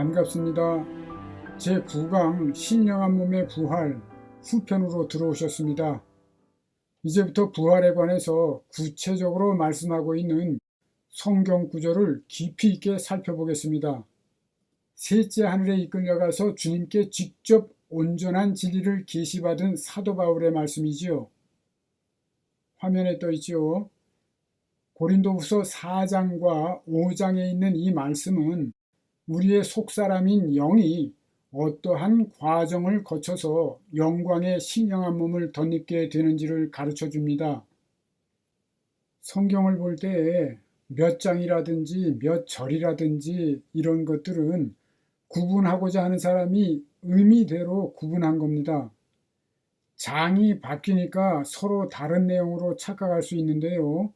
반갑습니다. 제9강 신령한 몸의 부활 후편으로 들어오셨습니다. 이제부터 부활에 관해서 구체적으로 말씀하고 있는 성경 구절을 깊이 있게 살펴보겠습니다. 셋째 하늘에 이끌려가서 주님께 직접 온전한 진리를 계시받은 사도 바울의 말씀이지요. 화면에 떠 있지요. 고린도후서 4장과 5장에 있는 이 말씀은 우리의 속사람인 영이 어떠한 과정을 거쳐서 영광의 신령한 몸을 덧입게 되는지를 가르쳐 줍니다. 성경을 볼 때 몇 장이라든지 몇 절이라든지 이런 것들은 구분하고자 하는 사람이 의미대로 구분한 겁니다. 장이 바뀌니까 서로 다른 내용으로 착각할 수 있는데요.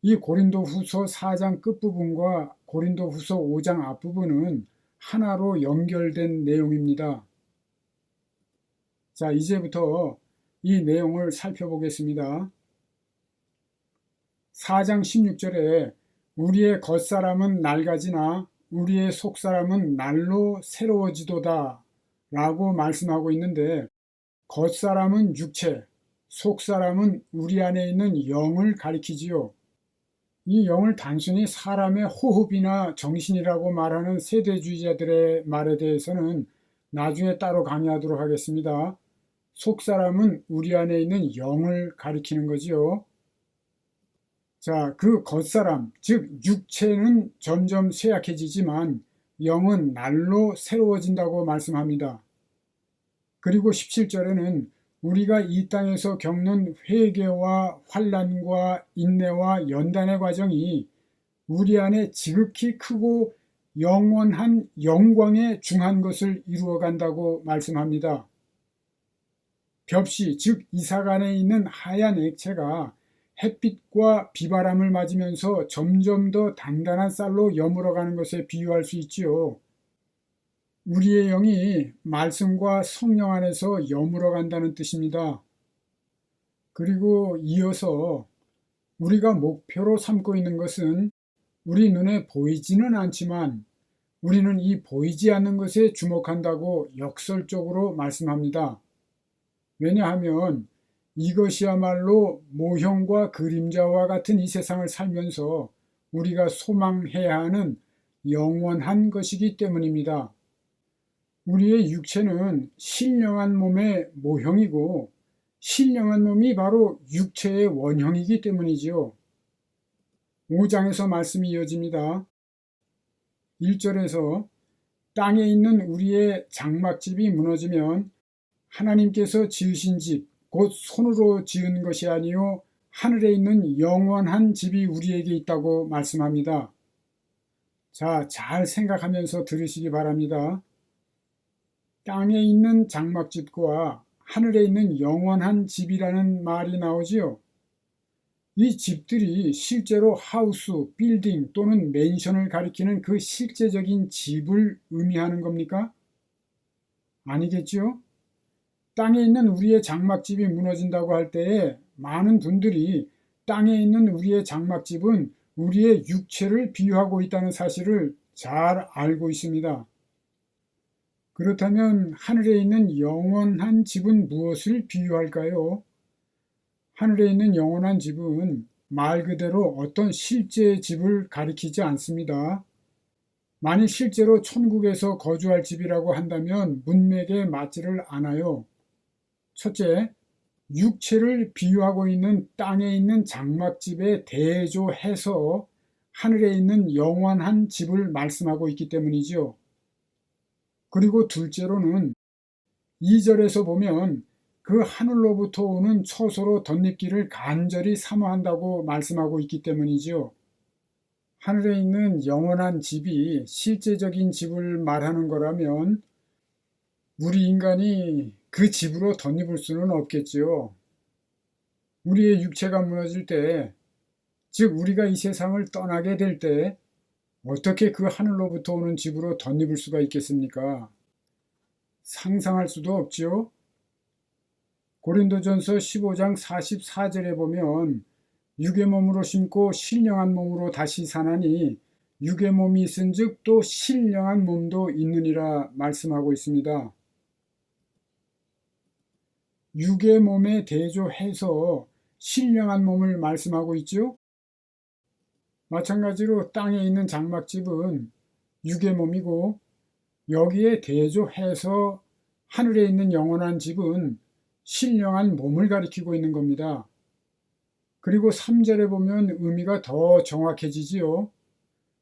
이 고린도후서 4장 끝부분과 고린도후서 5장 앞부분은 하나로 연결된 내용입니다. 자, 이제부터 이 내용을 살펴보겠습니다. 4장 16절에 우리의 겉사람은 낡아지나 우리의 속사람은 날로 새로워지도다 라고 말씀하고 있는데, 겉사람은 육체, 속사람은 우리 안에 있는 영을 가리키지요. 이 영을 단순히 사람의 호흡이나 정신이라고 말하는 세대주의자들의 말에 대해서는 나중에 따로 강의하도록 하겠습니다. 속사람은 우리 안에 있는 영을 가리키는 거지요. 자, 그 겉사람, 즉 육체는 점점 쇠약해지지만 영은 날로 새로워진다고 말씀합니다. 그리고 17절에는 우리가 이 땅에서 겪는 회개와 환난과 인내와 연단의 과정이 우리 안에 지극히 크고 영원한 영광에 중한 것을 이루어간다고 말씀합니다. 벽시, 즉 이삭 안에 있는 하얀 액체가 햇빛과 비바람을 맞으면서 점점 더 단단한 쌀로 여물어가는 것에 비유할 수 있지요. 우리의 영이 말씀과 성령 안에서 여물어 간다는 뜻입니다. 그리고 이어서 우리가 목표로 삼고 있는 것은 우리 눈에 보이지는 않지만 우리는 이 보이지 않는 것에 주목한다고 역설적으로 말씀합니다. 왜냐하면 이것이야말로 모형과 그림자와 같은 이 세상을 살면서 우리가 소망해야 하는 영원한 것이기 때문입니다. 우리의 육체는 신령한 몸의 모형이고 신령한 몸이 바로 육체의 원형이기 때문이지요. 5장에서 말씀이 이어집니다. 1절에서 땅에 있는 우리의 장막집이 무너지면 하나님께서 지으신 집, 곧 손으로 지은 것이 아니요 하늘에 있는 영원한 집이 우리에게 있다고 말씀합니다. 자, 잘 생각하면서 들으시기 바랍니다. 땅에 있는 장막집과 하늘에 있는 영원한 집이라는 말이 나오지요. 이 집들이 실제로 하우스, 빌딩 또는 맨션을 가리키는 그 실제적인 집을 의미하는 겁니까? 아니겠죠? 땅에 있는 우리의 장막집이 무너진다고 할 때에 많은 분들이 땅에 있는 우리의 장막집은 우리의 육체를 비유하고 있다는 사실을 잘 알고 있습니다. 그렇다면 하늘에 있는 영원한 집은 무엇을 비유할까요? 하늘에 있는 영원한 집은 말 그대로 어떤 실제의 집을 가리키지 않습니다. 만일 실제로 천국에서 거주할 집이라고 한다면 문맥에 맞지를 않아요. 첫째, 육체를 비유하고 있는 땅에 있는 장막집에 대조해서 하늘에 있는 영원한 집을 말씀하고 있기 때문이죠. 그리고 둘째로는 2절에서 보면 그 하늘로부터 오는 처소로 덧입기를 간절히 사모한다고 말씀하고 있기 때문이죠. 하늘에 있는 영원한 집이 실제적인 집을 말하는 거라면 우리 인간이 그 집으로 덧입을 수는 없겠지요. 우리의 육체가 무너질 때, 즉 우리가 이 세상을 떠나게 될 때 어떻게 그 하늘로부터 오는 집으로 덧입을 수가 있겠습니까? 상상할 수도 없지요. 고린도전서 15장 44절에 보면 육의 몸으로 심고 신령한 몸으로 다시 사나니 육의 몸이 있은즉 또 신령한 몸도 있느니라 말씀하고 있습니다. 육의 몸에 대조해서 신령한 몸을 말씀하고 있죠. 마찬가지로 땅에 있는 장막집은 육의 몸이고 여기에 대조해서 하늘에 있는 영원한 집은 신령한 몸을 가리키고 있는 겁니다. 그리고 3절에 보면 의미가 더 정확해지지요.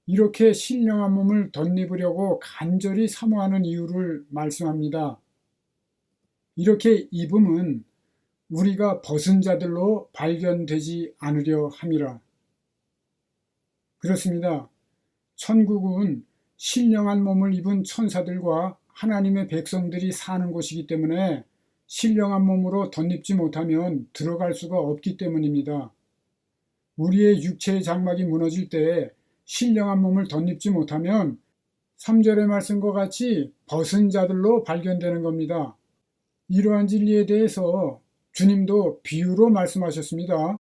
이렇게 신령한 몸을 덧입으려고 간절히 사모하는 이유를 말씀합니다. 이렇게 입음은 우리가 벗은 자들로 발견되지 않으려 함이라. 그렇습니다. 천국은 신령한 몸을 입은 천사들과 하나님의 백성들이 사는 곳이기 때문에 신령한 몸으로 덧입지 못하면 들어갈 수가 없기 때문입니다. 우리의 육체의 장막이 무너질 때 신령한 몸을 덧입지 못하면 3절의 말씀과 같이 벗은 자들로 발견되는 겁니다. 이러한 진리에 대해서 주님도 비유로 말씀하셨습니다.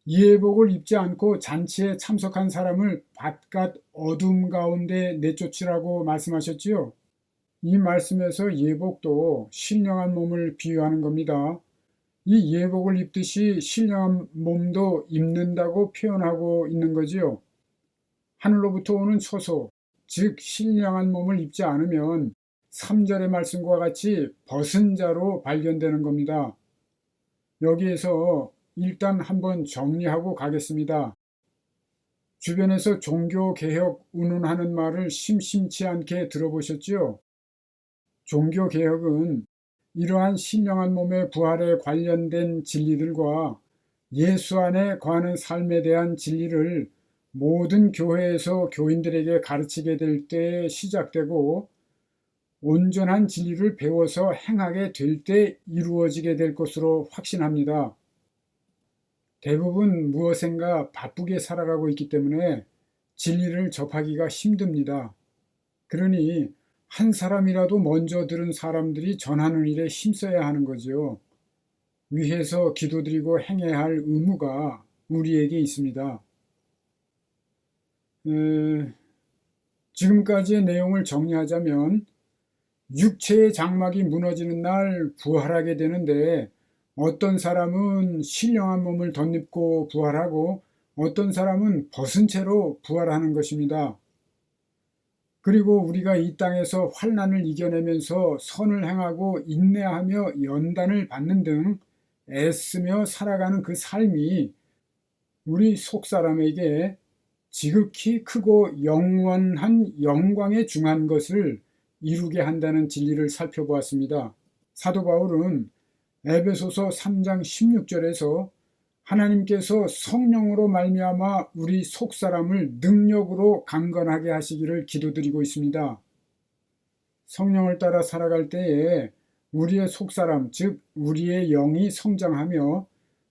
예복을 입지 않고 잔치에 참석한 사람을 바깥 어둠 가운데 내쫓으라고 말씀하셨지요. 이 말씀에서 예복도 신령한 몸을 비유하는 겁니다. 이 예복을 입듯이 신령한 몸도 입는다고 표현하고 있는 거지요. 하늘로부터 오는 초소, 즉 신령한 몸을 입지 않으면 3절의 말씀과 같이 벗은 자로 발견되는 겁니다. 여기에서 일단 한번 정리하고 가겠습니다. 주변에서 종교개혁 운운하는 말을 심심치 않게 들어보셨지요? 종교개혁은 이러한 신령한 몸의 부활에 관련된 진리들과 예수 안에 거하는 삶에 대한 진리를 모든 교회에서 교인들에게 가르치게 될 때 시작되고 온전한 진리를 배워서 행하게 될 때 이루어지게 될 것으로 확신합니다. 대부분 무엇인가 바쁘게 살아가고 있기 때문에 진리를 접하기가 힘듭니다. 그러니 한 사람이라도 먼저 들은 사람들이 전하는 일에 힘써야 하는 거죠. 위해서 기도드리고 행해야 할 의무가 우리에게 있습니다. 지금까지의 내용을 정리하자면 육체의 장막이 무너지는 날 부활하게 되는데 어떤 사람은 신령한 몸을 덧입고 부활하고 어떤 사람은 벗은 채로 부활하는 것입니다. 그리고 우리가 이 땅에서 환난을 이겨내면서 선을 행하고 인내하며 연단을 받는 등 애쓰며 살아가는 그 삶이 우리 속사람에게 지극히 크고 영원한 영광에 중한 것을 이루게 한다는 진리를 살펴보았습니다. 사도 바울은 에베소서 3장 16절에서 하나님께서 성령으로 말미암아 우리 속사람을 능력으로 강건하게 하시기를 기도드리고 있습니다. 성령을 따라 살아갈 때에 우리의 속사람, 즉 우리의 영이 성장하며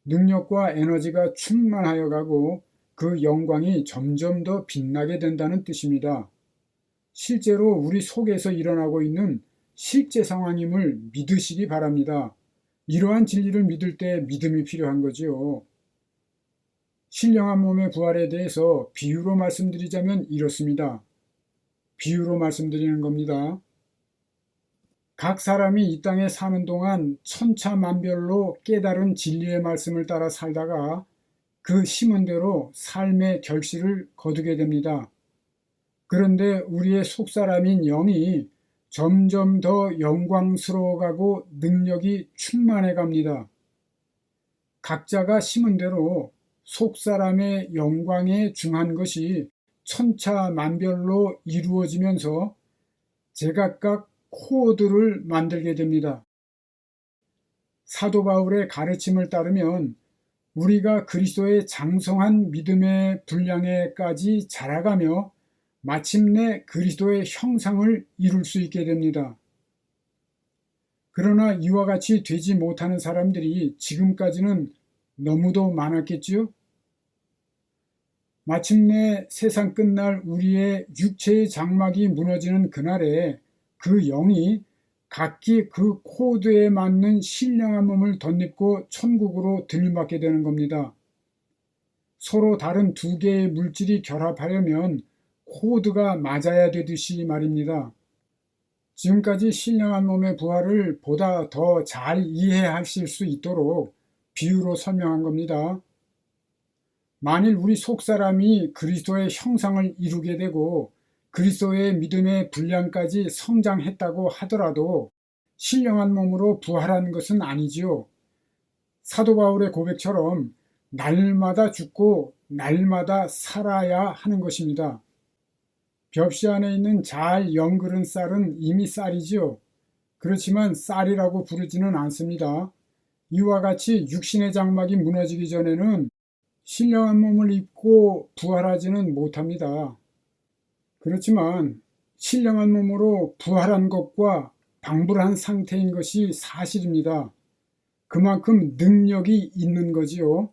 능력과 에너지가 충만하여 가고 그 영광이 점점 더 빛나게 된다는 뜻입니다. 실제로 우리 속에서 일어나고 있는 실제 상황임을 믿으시기 바랍니다. 이러한 진리를 믿을 때 믿음이 필요한 거지요. 신령한 몸의 부활에 대해서 비유로 말씀드리자면 이렇습니다. 비유로 말씀드리는 겁니다. 각 사람이 이 땅에 사는 동안 천차만별로 깨달은 진리의 말씀을 따라 살다가 그 심은 대로 삶의 결실을 거두게 됩니다. 그런데 우리의 속사람인 영이 점점 더 영광스러워가고 능력이 충만해 갑니다. 각자가 심은 대로 속사람의 영광에 중한 것이 천차만별로 이루어지면서 제각각 코드를 만들게 됩니다. 사도 바울의 가르침을 따르면 우리가 그리스도의 장성한 믿음의 분량에까지 자라가며 마침내 그리스도의 형상을 이룰 수 있게 됩니다. 그러나 이와 같이 되지 못하는 사람들이 지금까지는 너무도 많았겠지요? 마침내 세상 끝날 우리의 육체의 장막이 무너지는 그날에 그 영이 각기 그 코드에 맞는 신령한 몸을 덧입고 천국으로 들림받게 되는 겁니다. 서로 다른 두 개의 물질이 결합하려면 코드가 맞아야 되듯이 말입니다. 지금까지 신령한 몸의 부활을 보다 더 잘 이해하실 수 있도록 비유로 설명한 겁니다. 만일 우리 속사람이 그리스도의 형상을 이루게 되고 그리스도의 믿음의 분량까지 성장했다고 하더라도 신령한 몸으로 부활한 것은 아니지요. 사도 바울의 고백처럼 날마다 죽고 날마다 살아야 하는 것입니다. 벽시 안에 있는 잘 영그른 쌀은 이미 쌀이지요. 그렇지만 쌀이라고 부르지는 않습니다. 이와 같이 육신의 장막이 무너지기 전에는 신령한 몸을 입고 부활하지는 못합니다. 그렇지만 신령한 몸으로 부활한 것과 방불한 상태인 것이 사실입니다. 그만큼 능력이 있는 거지요.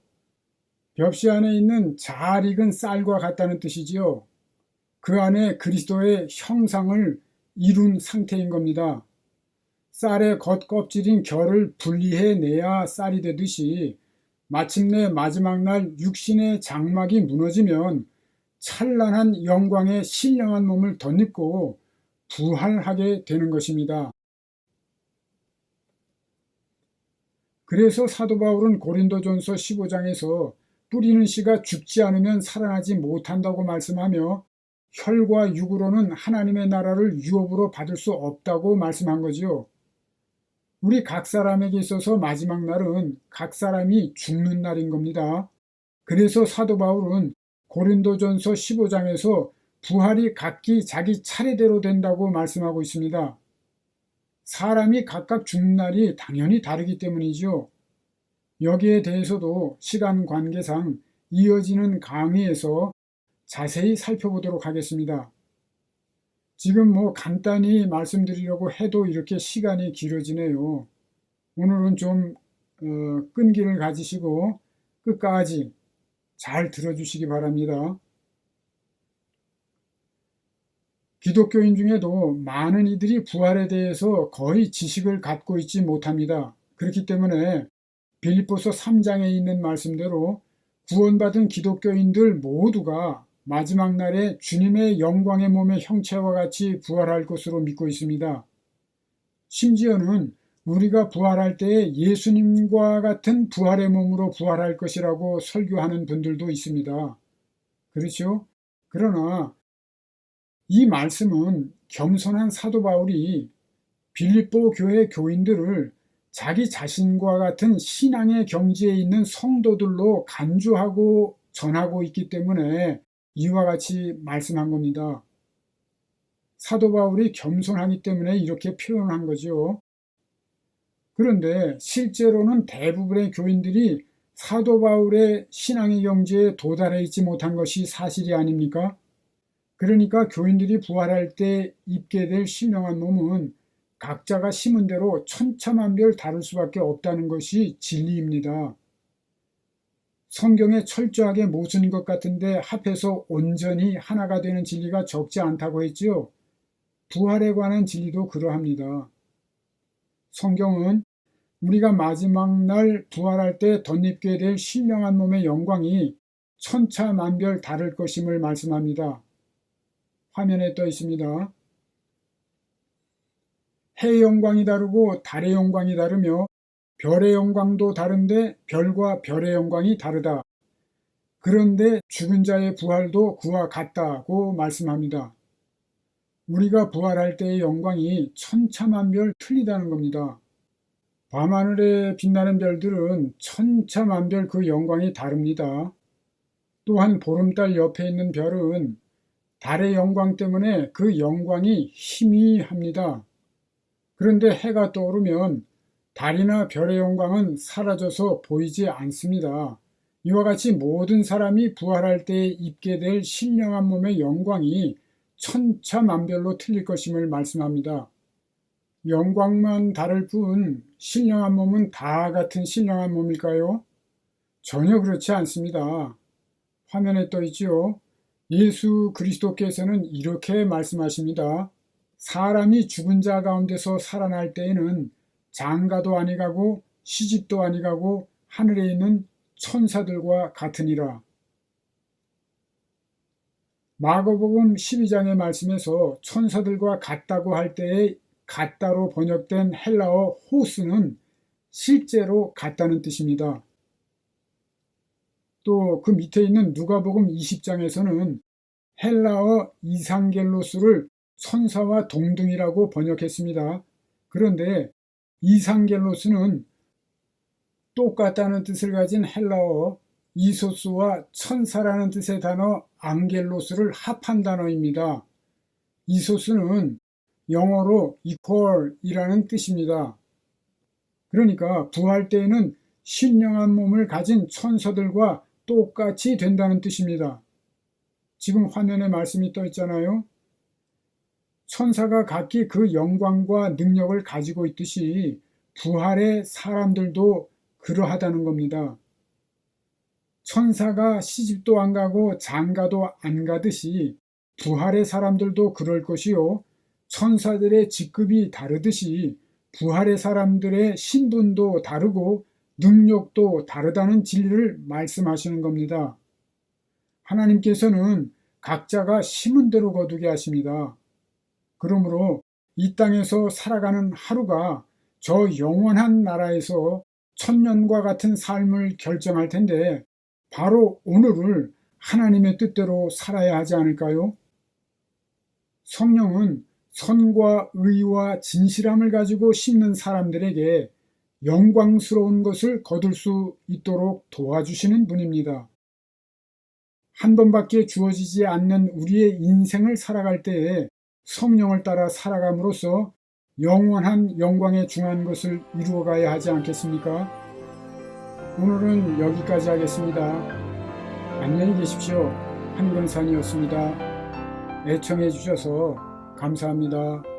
벽시 안에 있는 잘 익은 쌀과 같다는 뜻이지요. 그 안에 그리스도의 형상을 이룬 상태인 겁니다. 쌀의 겉껍질인 결을 분리해내야 쌀이 되듯이 마침내 마지막 날 육신의 장막이 무너지면 찬란한 영광의 신령한 몸을 덧입고 부활하게 되는 것입니다. 그래서 사도 바울은 고린도전서 15장에서 뿌리는 씨가 죽지 않으면 살아나지 못한다고 말씀하며 혈과 육으로는 하나님의 나라를 유업으로 받을 수 없다고 말씀한 거지요. 우리 각 사람에게 있어서 마지막 날은 각 사람이 죽는 날인 겁니다. 그래서 사도 바울은 고린도전서 15장에서 부활이 각기 자기 차례대로 된다고 말씀하고 있습니다. 사람이 각각 죽는 날이 당연히 다르기 때문이죠. 여기에 대해서도 시간 관계상 이어지는 강의에서 자세히 살펴보도록 하겠습니다. 지금 간단히 말씀드리려고 해도 이렇게 시간이 길어지네요. 오늘은 좀 끈기를 가지시고 끝까지 잘 들어주시기 바랍니다. 기독교인 중에도 많은 이들이 부활에 대해서 거의 지식을 갖고 있지 못합니다. 그렇기 때문에 빌립보서 3장에 있는 말씀대로 구원받은 기독교인들 모두가 마지막 날에 주님의 영광의 몸의 형체와 같이 부활할 것으로 믿고 있습니다. 심지어는 우리가 부활할 때에 예수님과 같은 부활의 몸으로 부활할 것이라고 설교하는 분들도 있습니다. 그렇죠? 그러나 이 말씀은 겸손한 사도 바울이 빌립보 교회 교인들을 자기 자신과 같은 신앙의 경지에 있는 성도들로 간주하고 전하고 있기 때문에 이와 같이 말씀한 겁니다. 사도 바울이 겸손하기 때문에 이렇게 표현한 거죠. 그런데 실제로는 대부분의 교인들이 사도 바울의 신앙의 경지에 도달해 있지 못한 것이 사실이 아닙니까? 그러니까 교인들이 부활할 때 입게 될 신령한 몸은 각자가 심은 대로 천차만별 다를 수밖에 없다는 것이 진리입니다. 성경에 철저하게 모순인 것 같은데 합해서 온전히 하나가 되는 진리가 적지 않다고 했지요. 부활에 관한 진리도 그러합니다. 성경은 우리가 마지막 날 부활할 때 덧입게 될 신령한 몸의 영광이 천차만별 다를 것임을 말씀합니다. 화면에 떠 있습니다. 해의 영광이 다르고 달의 영광이 다르며 별의 영광도 다른데 별과 별의 영광이 다르다. 그런데 죽은 자의 부활도 그와 같다고 말씀합니다. 우리가 부활할 때의 영광이 천차만별 틀리다는 겁니다. 밤하늘에 빛나는 별들은 천차만별 그 영광이 다릅니다. 또한 보름달 옆에 있는 별은 달의 영광 때문에 그 영광이 희미합니다. 그런데 해가 떠오르면 달이나 별의 영광은 사라져서 보이지 않습니다. 이와 같이 모든 사람이 부활할 때에 입게 될 신령한 몸의 영광이 천차만별로 틀릴 것임을 말씀합니다. 영광만 다를 뿐 신령한 몸은 다 같은 신령한 몸일까요? 전혀 그렇지 않습니다. 화면에 떠 있지요. 예수 그리스도께서는 이렇게 말씀하십니다. 사람이 죽은 자 가운데서 살아날 때에는 장가도 아니가고 시집도 아니가고 하늘에 있는 천사들과 같으니라. 마가복음 12장의 말씀에서 천사들과 같다고 할 때의 같다로 번역된 헬라어 호스는 실제로 같다는 뜻입니다. 또 그 밑에 있는 누가복음 20장에서는 헬라어 이상겔로스를 천사와 동등이라고 번역했습니다. 그런데 이상겔로스는 똑같다는 뜻을 가진 헬라어 이소스와 천사라는 뜻의 단어 앙겔로스를 합한 단어입니다. 이소스는 영어로 equal이라는 뜻입니다. 그러니까 부활 때에는 신령한 몸을 가진 천사들과 똑같이 된다는 뜻입니다. 지금 화면에 말씀이 떠 있잖아요. 천사가 각기 그 영광과 능력을 가지고 있듯이 부활의 사람들도 그러하다는 겁니다. 천사가 시집도 안 가고 장가도 안 가듯이 부활의 사람들도 그럴 것이요. 천사들의 직급이 다르듯이 부활의 사람들의 신분도 다르고 능력도 다르다는 진리를 말씀하시는 겁니다. 하나님께서는 각자가 심은 대로 거두게 하십니다. 그러므로 이 땅에서 살아가는 하루가 저 영원한 나라에서 천년과 같은 삶을 결정할 텐데 바로 오늘을 하나님의 뜻대로 살아야 하지 않을까요? 성령은 선과 의와 진실함을 가지고 심는 사람들에게 영광스러운 것을 거둘 수 있도록 도와주시는 분입니다. 한 번밖에 주어지지 않는 우리의 인생을 살아갈 때에 성령을 따라 살아감으로써 영원한 영광에 중한 것을 이루어가야 하지 않겠습니까? 오늘은 여기까지 하겠습니다. 안녕히 계십시오. 한근산이었습니다. 애청해 주셔서 감사합니다.